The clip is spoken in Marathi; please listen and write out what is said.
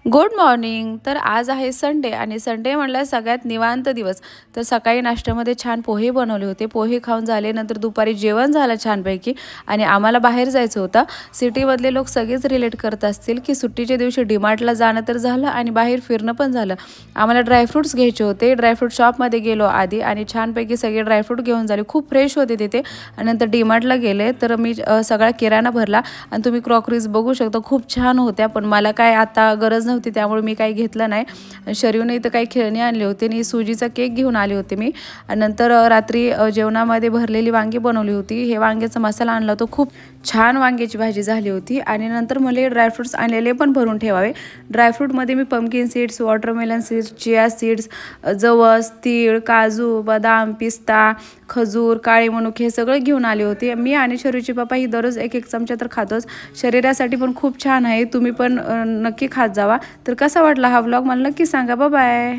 Good morning. तर आज आहे संडे आणि संडे म्हटलं सगळ्यात निवांत दिवस. तर सकाळी नाश्त्यामध्ये छान पोहे बनवले होते. पोहे खाऊन झाले, नंतर दुपारी जेवण झालं छानपैकी आणि आम्हाला बाहेर जायचं होतं. सिटीमधले लोक सगळेच रिलेट करत असतील की सुट्टीच्या दिवशी डीमार्टला जाणं तर झालं आणि बाहेर फिरणं पण झालं. आम्हाला ड्रायफ्रूट्स घ्यायचे होते. ड्रायफ्रूट शॉपमध्ये गेलो आधी आणि छानपैकी सगळे ड्रायफ्रूट घेऊन झाले. खूप फ्रेश होते तिथे आणि नंतर डीमार्टला गेले तर मी सगळा किराणा भरला आणि तुम्ही क्रॉकरीज बघू शकता, खूप छान होत्या. पण मला काय आता गरज नव्हती त्यामुळे मी काही घेतलं नाही. शरीरने इथं काही खेळणी आणले होते आणि सुजीचा केक घेऊन आले होते मी. आणि नंतर रात्री जेवणामध्ये भरलेली वांगी बनवली होती. हे वांग्याचा मसाला आणला होता, खूप छान वांग्याची भाजी झाली होती. आणि नंतर मला ड्रायफ्रूट्स आणलेले पण भरून ठेवावे. ड्रायफ्रूटमध्ये मी pumpkin seeds, watermelon seeds, chia seeds, जवस, तीळ, काजू, बदाम, पिस्ता, खजूर, काळे मनुके हे सगळं घेऊन आले होते. मी आणि शरीरचे पप्पा ही दररोज एक एक चमचा तर खातोच. शरीरासाठी पण खूप छान आहे. तुम्ही पण नक्की खात जावा. तर कसा वाटला हा व्लॉग मला नक्की सांगा. बाय.